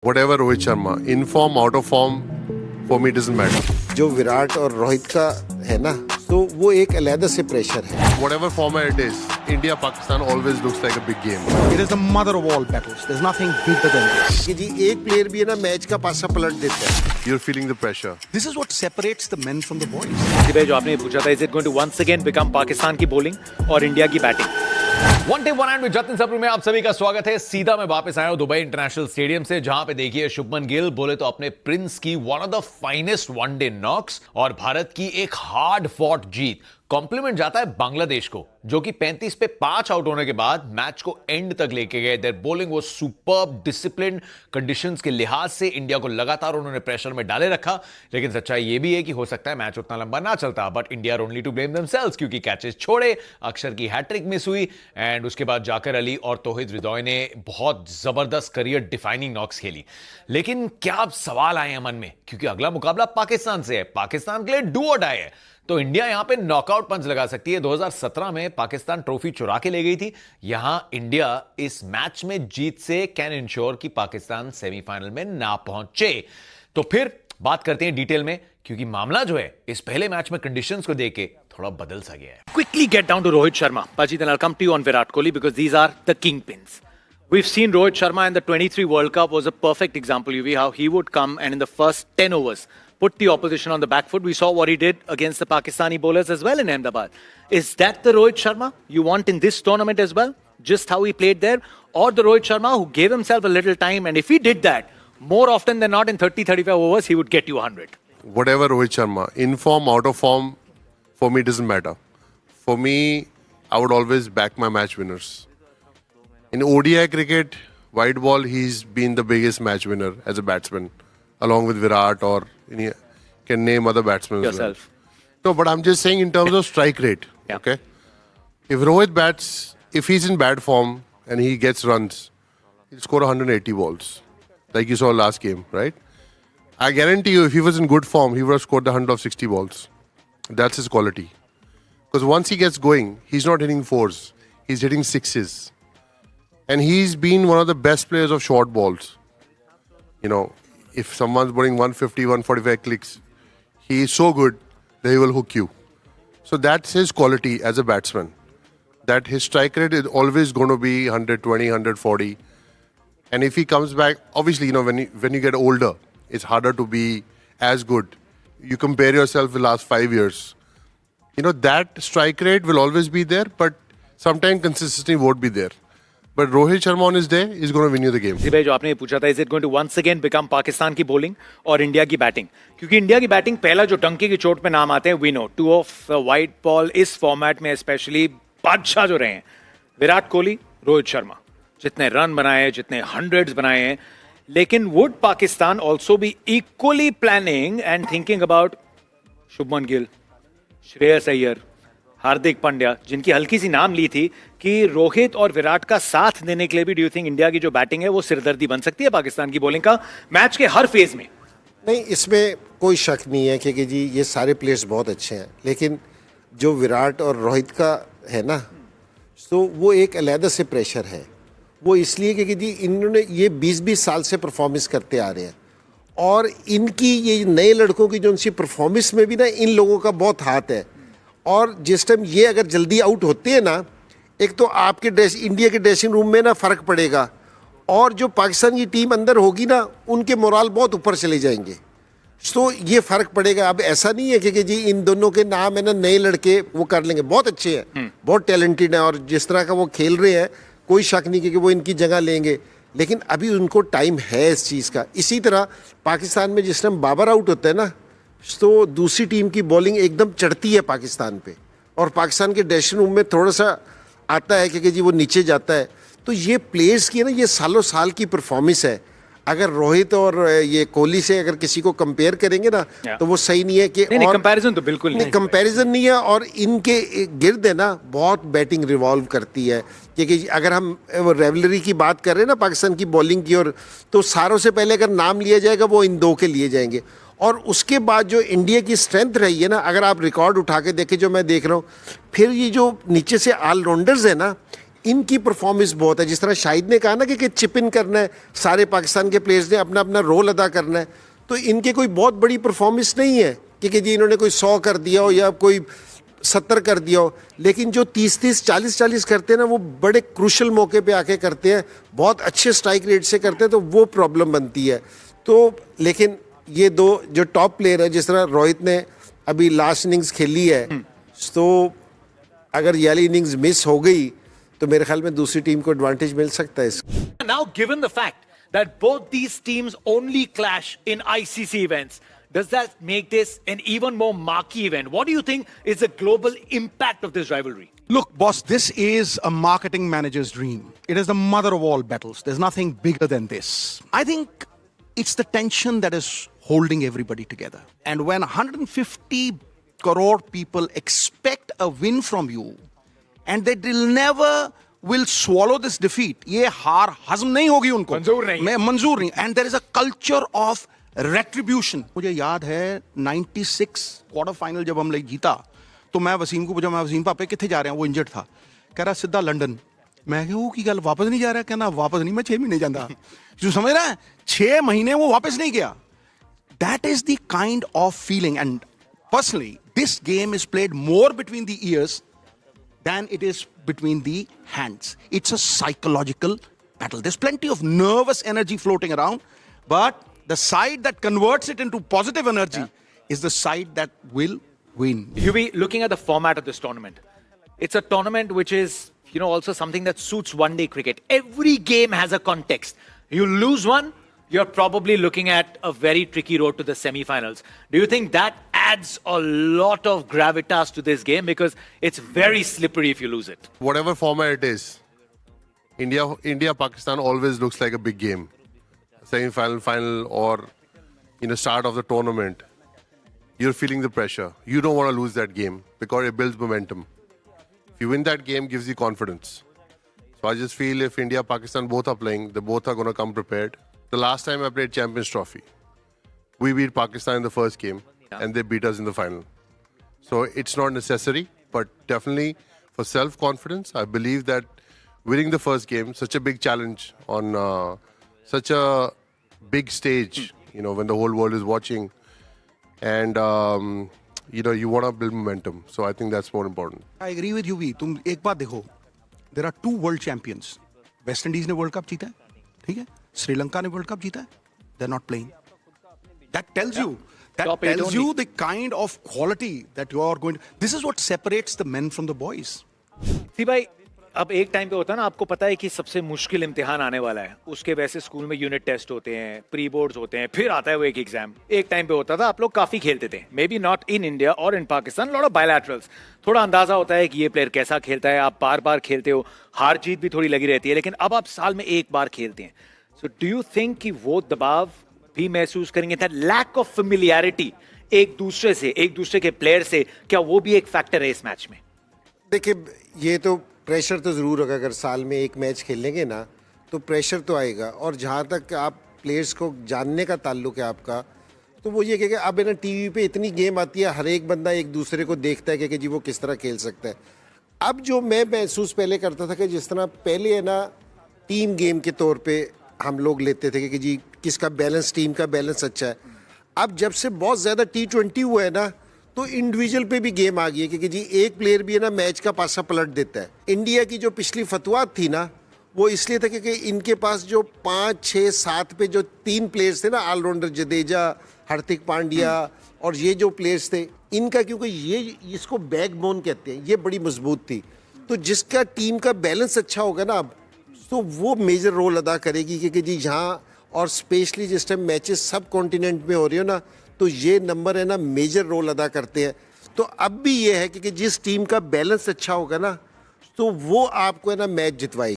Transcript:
Whatever Rohit Sharma, in form, out of form, for me doesn't matter. जो विराट और रोहित का है ना, तो वो एक अलग से प्रेशर है. Whatever format it is, India Pakistan always looks like a big game. It is the mother of all battles. There's nothing bigger than this. कि जी एक प्लेयर भी है ना मैच का पासा पलट देता है. You're feeling the pressure. This is what separates the men from the boys. भाई जो आपने पूछा था, is it going to once again become Pakistan की बॉलिंग और इंडिया की batting? One day one hand with Jatin Sapru में आप सभी का स्वागत है. सीधा मैं वापस आया हूं दुबई इंटरनेशनल स्टेडियम से, जहां पे देखिए शुभमन गिल बोले तो अपने प्रिंस की one of the finest one day knocks और भारत की एक हार्ड फॉट जीत. कॉम्प्लीमेंट जाता है बांग्लादेश को, जो कि 35 पे 5 आउट होने के बाद मैच को एंड तक लेके गए. Their bowling was superb. Discipline conditions के लिहाज से इंडिया को लगातार उन्होंने प्रेशर में डाले रखा. लेकिन सच्चाई ये भी है कि हो सकता है मैच उतना लंबा ना चलता, but India only to blame themselves, क्योंकि कैचेस छोड़े, अक्षर की हैट्रिक मिस हुई एंड उसके बाद जाकर अली और तौहीद रिदोई ने बहुत जबरदस्त करियर डिफाइनिंग नॉक्स खेली. लेकिन क्या अब सवाल आए हैं मन में, क्योंकि अगला मुकाबला पाकिस्तान से है. पाकिस्तान के लिए डू और डाई है, तो इंडिया यहां पे नॉकआउट पंच लगा सकती है. 2017 में पाकिस्तान ट्रॉफी चुरा के ले गई थी. यहां इंडिया इस मैच में जीत से कैन इंश्योर कि पाकिस्तान सेमीफाइनल में ना पहुंचे. तो फिर बात करते हैं डिटेल में, क्योंकि मामला जो है इस पहले मैच में कंडीशंस को देख के थोड़ा बदल सा गया है. Quickly get down to Rohit Sharma. Paji, then I'll come to you on Virat Kohli because these are the kingpins. We've seen Rohit Sharma in the 23 World Cup was a perfect example, UV, how he would come and in the first 10 overs put the opposition on the back foot. We saw what he did against the Pakistani bowlers as well in Ahmedabad. Is that the Rohit Sharma you want in this tournament as well? Just how he played there? Or the Rohit Sharma who gave himself a little time, and if he did that, more often than not in 30-35 overs, he would get you 100? Whatever Rohit Sharma, in form, out of form, for me doesn't matter. For me, I would always back my match winners. In ODI cricket, white ball, he's been the biggest match winner as a batsman, along with Virat, or can name other batsmen Yourself. as well. No, but I'm just saying in terms of strike rate, Yeah. okay? If Rohit bats, if he's in bad form and he gets runs, he'll score 180 balls, like you saw last game, right? I guarantee you, if he was in good form, he would have scored the 160 balls. That's his quality. Because once he gets going, he's not hitting fours, he's hitting sixes. And he's been one of the best players of short balls. You know, if someone's bowling 150, 145 clicks, he is so good that he will hook you. So that's his quality as a batsman. That his strike rate is always going to be 120, 140. And if he comes back, obviously, you know, when you get older, it's harder to be as good. You compare yourself with the last 5 years. You know, that strike rate will always be there, but sometimes consistency won't be there. But Rohit Sharma on his day is going to win you the game. जी भाई जो आपने पूछा था, is it going to once again become Pakistan की bowling और India की batting? क्योंकि India की बैटिंग पहला जो टंकी की चोट पे नाम आते हैं, we know 2 of white ball इस फॉर्मेट में स्पेशली बादशाह जो रहे हैं, विराट कोहली, रोहित शर्मा. जितने रन बनाए हैं, जितने हंड्रेड्स बनाए हैं, लेकिन would Pakistan also be equally planning and thinking about Shubman Gill, Shreyas Iyer, Hardik Pandya, जिनकी हल्की सी नाम ली थी कि रोहित और विराट का साथ देने के लिए भी, डू यू थिंक इंडिया की जो बैटिंग है वो सिरदर्दी बन सकती है पाकिस्तान की बॉलिंग का मैच के हर फेज में? नहीं, इसमें कोई शक नहीं है क्योंकि जी ये सारे प्लेयर्स बहुत अच्छे हैं, लेकिन जो विराट और रोहित का है ना, तो वो एक अलग से प्रेशर है. वो इसलिए क्योंकि जी इन्होंने ये 20-20 साल से परफॉर्मेंस करते आ रहे हैं, और इनकी ये नए लड़कों की जो उनकी परफॉर्मेंस में भी ना इन लोगों का बहुत हाथ है. और जिस टाइम ये अगर जल्दी आउट होते हैं ना, एक तो आपके इंडिया के ड्रेसिंग रूम में ना फ़र्क पड़ेगा, और जो पाकिस्तान की टीम अंदर होगी ना, उनके मोराल बहुत ऊपर चले जाएंगे. तो ये फ़र्क पड़ेगा. अब ऐसा नहीं है कि जी इन दोनों के नाम है ना, नए लड़के वो कर लेंगे, बहुत अच्छे हैं, बहुत टैलेंटेड हैं, और जिस तरह का वो खेल रहे हैं कोई शक नहीं कि वो इनकी जगह लेंगे. लेकिन अभी उनको टाइम है इस चीज़ का. इसी तरह पाकिस्तान में जिस टाइम बाबर आउट होता है ना, तो दूसरी टीम की बॉलिंग एकदम चढ़ती है पाकिस्तान पे, और पाकिस्तान के ड्रेसिंग रूम में थोड़ा सा आता है कि जी वो नीचे जाता है. तो ये प्लेयर्स की ना ये सालों साल की परफॉर्मेंस है. अगर रोहित और ये कोहली से अगर किसी को कंपेयर करेंगे ना, तो वो सही नहीं है कि नहीं, कंपैरिजन तो बिल्कुल नहीं, कंपैरिजन नहीं है. और इनके गिर्द है ना बहुत बैटिंग रिवॉल्व करती है, क्योंकि अगर हम रेवलरी की बात कर रहे हैं ना पाकिस्तान की बॉलिंग की, और तो सारों से पहले अगर नाम लिया जाएगा वो इन दो के लिए जाएंगे. और उसके बाद जो इंडिया की स्ट्रेंथ रही है ना, अगर आप रिकॉर्ड उठा के देखें जो मैं देख रहा हूँ, फिर ये जो नीचे से ऑलराउंडर्स है ना, इनकी परफॉर्मेंस बहुत है, जिस तरह शाहिद ने कहा ना कि चिप इन करना है, सारे पाकिस्तान के प्लेयर्स ने अपना अपना रोल अदा करना है, तो इनके कोई बहुत बड़ी परफॉर्मेंस नहीं है कि जी इन्होंने कोई 100 कर दिया हो या कोई 70 कर दिया हो, लेकिन जो 30-30 40-40 करते हैं ना, वो बड़े क्रूशल मौके पे आके करते हैं, बहुत अच्छे स्ट्राइक रेट से करते हैं, तो वो प्रॉब्लम बनती है। तो लेकिन ये दो जो टॉप प्लेयर है, जिस तरह रोहित ने अभी लास्ट इनिंग्स खेली है, तो अगर ये वाली इनिंग्स मिस हो गई तो मेरे ख्याल में दूसरी टीम को एडवांटेज मिल सकता है इसका। Now, given the fact that both these teams only clash in ICC events, does that make this an even more marquee event? What do you think is the global impact of this rivalry? Look, boss, this is a marketing manager's dream. It is the mother of all battles. There's nothing bigger than this. I think it's the tension that is holding everybody together. And when 150 crore people expect a win from you, and they will never will swallow this defeat. ये हार हजम नहीं होगी उनको, मंजूर नहीं. And there is a culture of retribution. मुझे याद है 96 क्वार्टर फाइनल जब हम जीता, तो मैं वसीम को पूछा, मैं वसीम पापे कितने जा रहे हैं, वो इंजर्ड था, कह रहा सीधा लंदन। मैं कहा वो की गल वापस नहीं जा रहा, कहना वापस नहीं, मैं 6 महीने जाता। जो समझ रहा है, 6 महीने वो वापस नहीं गया। That is the kind of feeling, and personally this game is played more between the ears than it is between the hands. It's a psychological battle. There's plenty of nervous energy floating around, but the side that converts it into positive energy is the side that will win. UV, looking at the format of this tournament, it's a tournament which is, also something that suits one-day cricket. Every game has a context. You lose one, you're probably looking at a very tricky road to the semi-finals. Do you think that adds a lot of gravitas to this game, because it's very slippery if you lose it? Whatever format it is, India Pakistan always looks like a big game. Semi-final, final, or start of the tournament. You're feeling the pressure. You don't want to lose that game because it builds momentum. If you win that game, gives you confidence. So I just feel if India Pakistan both are playing, they both are going to come prepared. The last time I played Champions Trophy, we beat Pakistan in the first game and they beat us in the final. So it's not necessary, but definitely for self-confidence, I believe that winning the first game, such a big challenge on such a big stage, when the whole world is watching, and you want to build momentum. So I think that's more important. I agree with you, V. तुम एक बात देखो, there are 2 world champions. West Indies ने World Cup जीता है, ठीक है? श्रीलंका ने वर्ल्ड कप जीता है, they're not playing. That tells you the kind of quality that you are going to. This is what separates the men from the boys. See भाई, अब एक टाइम पे होता है ना, आपको पता है कि सबसे मुश्किल इम्तिहान आने वाला है, उसके वैसे स्कूल में यूनिट टेस्ट होते हैं, प्री बोर्ड्स होते हैं, फिर आता है वो एक एग्जाम। एक टाइम पे होता था, आप लोग काफी खेलते थे, may be not in India और इन पाकिस्तान, लॉट ऑफ बायलैटरल्स, थोड़ा अंदाजा होता है कि ये प्लेयर कैसा खेलता है, आप बार बार खेलते हो, हार जीत भी थोड़ी लगी रहती है, लेकिन अब आप साल में एक बार खेलते हैं। So do you think कि वो दबाव भी महसूस करेंगे, that lack of familiarity एक दूसरे से, एक दूसरे के प्लेयर से, क्या वो भी एक फैक्टर है इस मैच में? देखिए, ये तो प्रेशर तो ज़रूर होगा, अगर साल में एक मैच खेलेंगे ना तो प्रेशर तो आएगा। और जहाँ तक आप प्लेयर्स को जानने का ताल्लुक है आपका, तो वो ये कि अब ना टीवी पे इतनी गेम आती है, हर एक बंदा एक दूसरे को देखता है कि जी वो किस तरह खेल सकता है। अब जो मैं महसूस पहले करता था कि जिस तरह पहले है ना टीम गेम के तौर पे हम लोग लेते थे कि जी किसका बैलेंस, टीम का बैलेंस अच्छा है। अब जब से बहुत ज़्यादा T20 हुआ है ना, तो इंडिविजुअल पे भी गेम आ गई है कि जी एक प्लेयर भी है ना मैच का पासा पलट देता है। इंडिया की जो पिछली फतवात थी ना, वो इसलिए था क्योंकि इनके पास जो 5, 6, 7 पे जो 3 प्लेयर्स थे ना, ऑलराउंडर जडेजा, हार्दिक पांड्या और ये जो प्लेयर्स थे, इनका क्योंकि ये इसको बैकबोन कहते हैं, ये बड़ी मजबूत थी। तो जिसका टीम का बैलेंस अच्छा होगा ना, अब तो वो मेजर रोल अदा करेगी कि जी यहाँ, और स्पेशली जिस टाइम मैचेस सब कॉन्टिनेंट में हो रही हो ना, तो ये नंबर है ना मेजर रोल अदा करते हैं। तो अब भी ये है कि जिस टीम का बैलेंस अच्छा होगा ना, तो वो आपको है ना मैच जितवाएगी।